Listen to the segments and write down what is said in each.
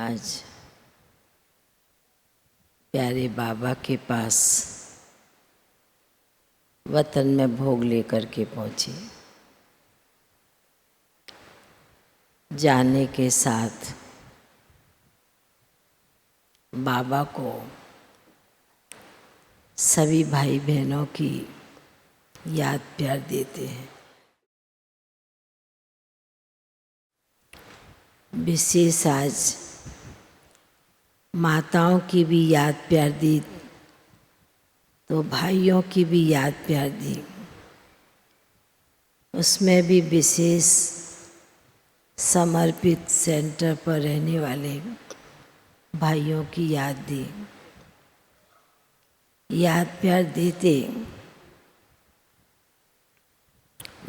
आज प्यारे बाबा के पास वतन में भोग लेकर के पहुँची। जाने के साथ बाबा को सभी भाई बहनों की याद प्यार देते हैं। विशेष आज माताओं की भी याद प्यार दी तो भाइयों की भी याद प्यार दी। उसमें भी विशेष समर्पित सेंटर पर रहने वाले भाइयों की याद दी। याद प्यार देते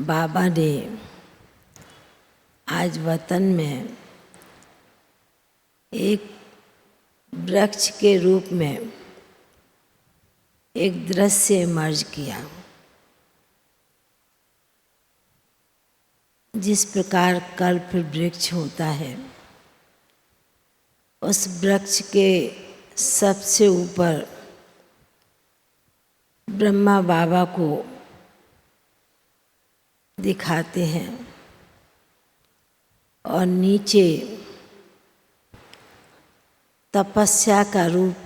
बाबा ने आज वतन में एक वृक्ष के रूप में एक दृश्य इमर्ज किया। जिस प्रकार कल्प वृक्ष होता है, उस वृक्ष के सबसे ऊपर ब्रह्मा बाबा को दिखाते हैं और नीचे तपस्या का रूप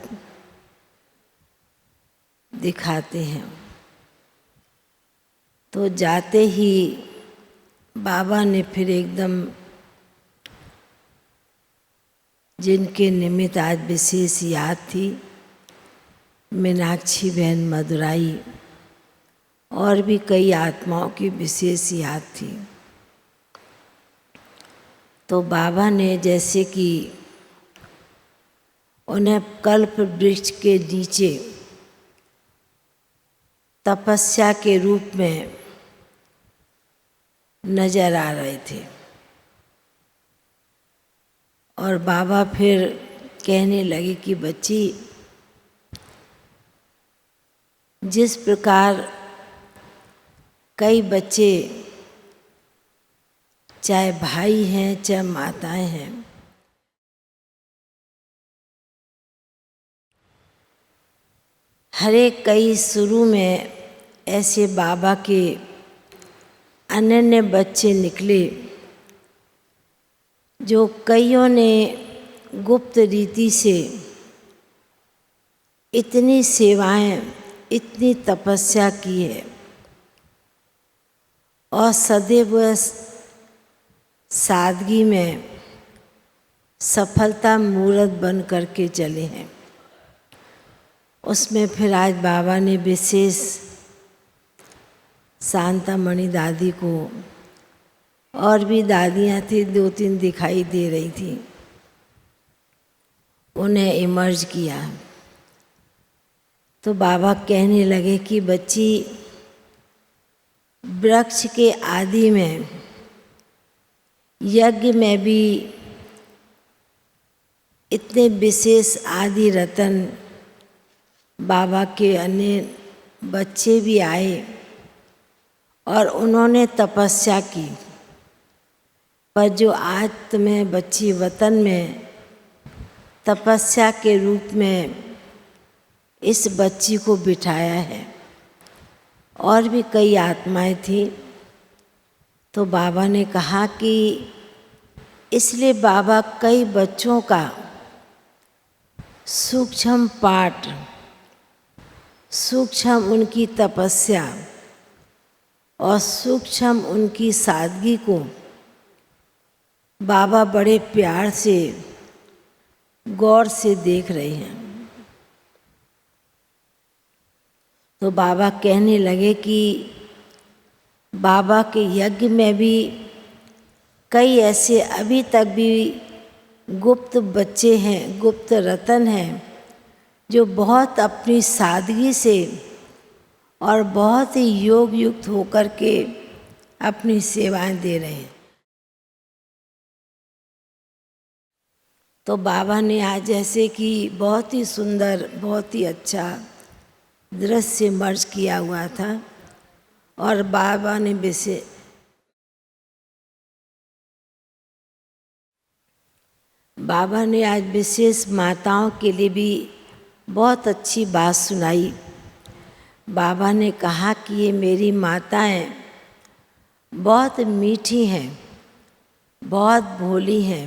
दिखाते हैं। तो जाते ही बाबा ने फिर एकदम जिनके निमित्त आज विशेष याद थी, मीनाक्षी बहन मदुराई और भी कई आत्माओं की विशेष याद थी। तो बाबा ने जैसे कि उन्हें कल्प वृक्ष के नीचे तपस्या के रूप में नजर आ रहे थे और बाबा फिर कहने लगे कि बच्ची, जिस प्रकार कई बच्चे चाहे भाई हैं चाहे माताएं हैं, हर एक कई शुरू में ऐसे बाबा के अनन्य बच्चे निकले जो कईयों ने गुप्त रीति से इतनी सेवाएं, इतनी तपस्या की है और सदैव सादगी में सफलता मूर्त बन करके चले हैं। उसमें फिर आज बाबा ने विशेष शांतामणि दादी को, और भी दादियाँ थी, 2-3 दिखाई दे रही थी, उन्हें इमर्ज किया। तो बाबा कहने लगे कि बच्ची, वृक्ष के आदि में यज्ञ में भी इतने विशेष आदि रतन बाबा के अन्य बच्चे भी आए और उन्होंने तपस्या की। पर जो आज तुम्हें बच्ची वतन में तपस्या के रूप में इस बच्ची को बिठाया है, और भी कई आत्माएं थी। तो बाबा ने कहा कि इसलिए बाबा कई बच्चों का सूक्ष्म पाठ, सूक्ष्म उनकी तपस्या और सूक्ष्म उनकी सादगी को बाबा बड़े प्यार से, गौर से देख रहे हैं। तो बाबा कहने लगे कि बाबा के यज्ञ में भी कई ऐसे अभी तक भी गुप्त बच्चे हैं, गुप्त रतन हैं, जो बहुत अपनी सादगी से और बहुत ही योग युक्त होकर के अपनी सेवाएं दे रहे हैं। तो बाबा ने आज जैसे कि बहुत ही सुंदर, बहुत ही अच्छा दृश्य मर्ज किया हुआ था और बाबा ने बाबा ने आज विशेष माताओं के लिए भी बहुत अच्छी बात सुनाई। बाबा ने कहा कि ये मेरी माताएं बहुत मीठी हैं, बहुत भोली हैं,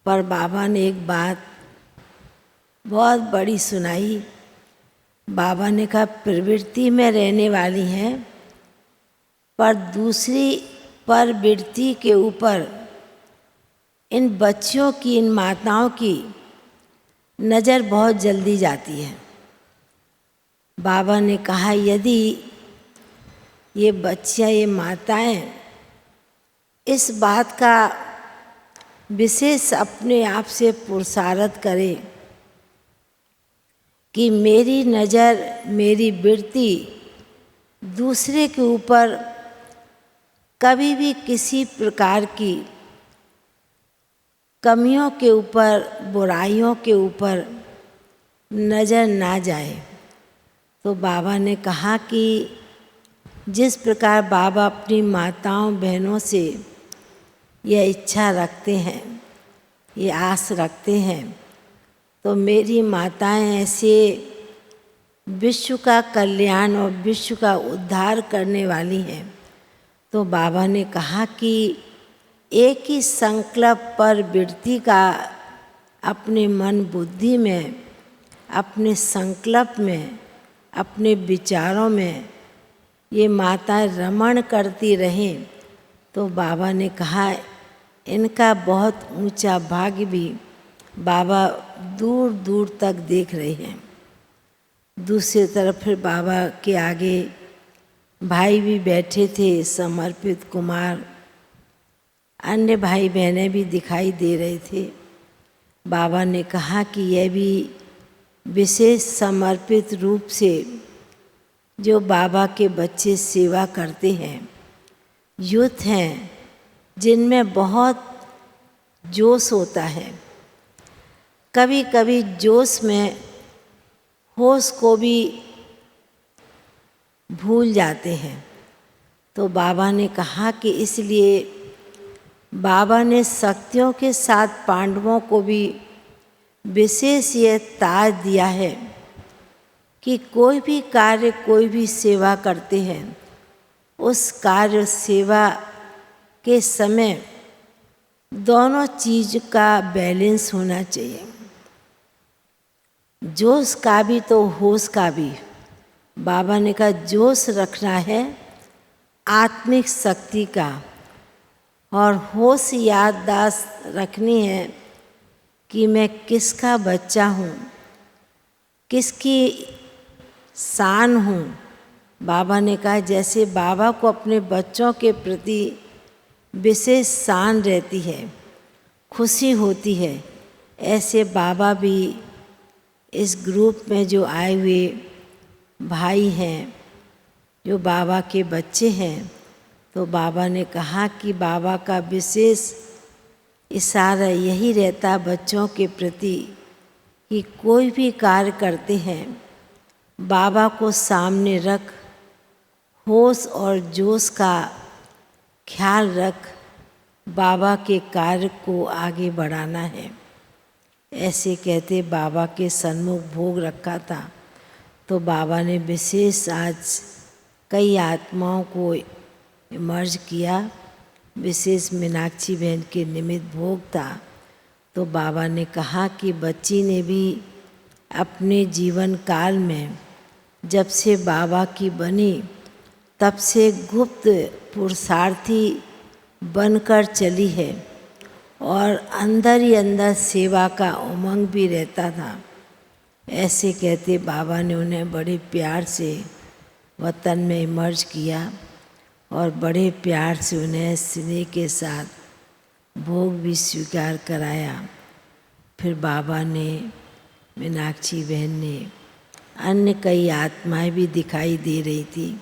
पर बाबा ने एक बात बहुत बड़ी सुनाई। बाबा ने कहा प्रवृत्ति में रहने वाली हैं, पर दूसरी प्रवृत्ति के ऊपर इन बच्चियों की, इन माताओं की नज़र बहुत जल्दी जाती है। बाबा ने कहा यदि ये बच्चियाँ, ये माताएं इस बात का विशेष अपने आप से पुरुषार्थ करें कि मेरी नज़र, मेरी वृत्ति दूसरे के ऊपर कभी भी किसी प्रकार की कमियों के ऊपर, बुराइयों के ऊपर नज़र ना जाए। तो बाबा ने कहा कि जिस प्रकार बाबा अपनी माताओं बहनों से यह इच्छा रखते हैं, ये आस रखते हैं, तो मेरी माताएं ऐसे विश्व का कल्याण और विश्व का उद्धार करने वाली हैं। तो बाबा ने कहा कि एक ही संकल्प पर वृत्ति का अपने मन बुद्धि में, अपने संकल्प में, अपने विचारों में ये माताएं रमण करती रहें, तो बाबा ने कहा इनका बहुत ऊंचा भाग्य भी बाबा दूर दूर तक देख रहे हैं। दूसरी तरफ फिर बाबा के आगे भाई भी बैठे थे, समर्पित कुमार, अन्य भाई बहनें भी दिखाई दे रहे थे। बाबा ने कहा कि यह भी विशेष समर्पित रूप से जो बाबा के बच्चे सेवा करते हैं, यूथ हैं जिनमें बहुत जोश होता है। कभी कभी जोश में होश को भी भूल जाते हैं। तो बाबा ने कहा कि इसलिए बाबा ने शक्तियों के साथ पांडवों को भी विशेष ये ताज दिया है कि कोई भी कार्य, कोई भी सेवा करते हैं, उस कार्य सेवा के समय दोनों चीज़ का बैलेंस होना चाहिए, जोश का भी तो होश का भी। बाबा ने कहा जोश रखना है आत्मिक शक्ति का, और होश याददाश्त रखनी है कि मैं किसका बच्चा हूँ, किसकी शान हूँ। बाबा ने कहा जैसे बाबा को अपने बच्चों के प्रति विशेष शान रहती है, खुशी होती है, ऐसे बाबा भी इस ग्रुप में जो आए हुए भाई हैं, जो बाबा के बच्चे हैं, तो बाबा ने कहा कि बाबा का विशेष इशारा यही रहता बच्चों के प्रति कि कोई भी कार्य करते हैं बाबा को सामने रख, होश और जोश का ख्याल रख, बाबा के कार्य को आगे बढ़ाना है। ऐसे कहते बाबा के सन्मुख भोग रखा था। तो बाबा ने विशेष आज कई आत्माओं को इमर्ज किया, विशेष मीनाक्षी बहन के निमित्त भोग था। तो बाबा ने कहा कि बच्ची ने भी अपने जीवन काल में जब से बाबा की बनी तब से गुप्त पुरुषार्थी बनकर चली है, और अंदर ही अंदर सेवा का उमंग भी रहता था। ऐसे कहते बाबा ने उन्हें बड़े प्यार से वतन में इमर्ज किया और बड़े प्यार से उन्हें स्नेह के साथ भोग भी स्वीकार कराया। फिर बाबा ने, मीनाक्षी बहन ने, अन्य कई आत्माएं भी दिखाई दे रही थी।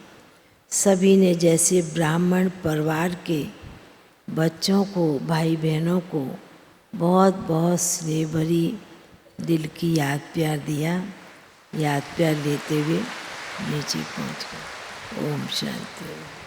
सभी ने जैसे ब्राह्मण परिवार के बच्चों को, भाई बहनों को बहुत बहुत स्नेह भरी दिल की याद प्यार दिया। याद प्यार लेते हुए नीचे पहुँच गए। ओम शांति।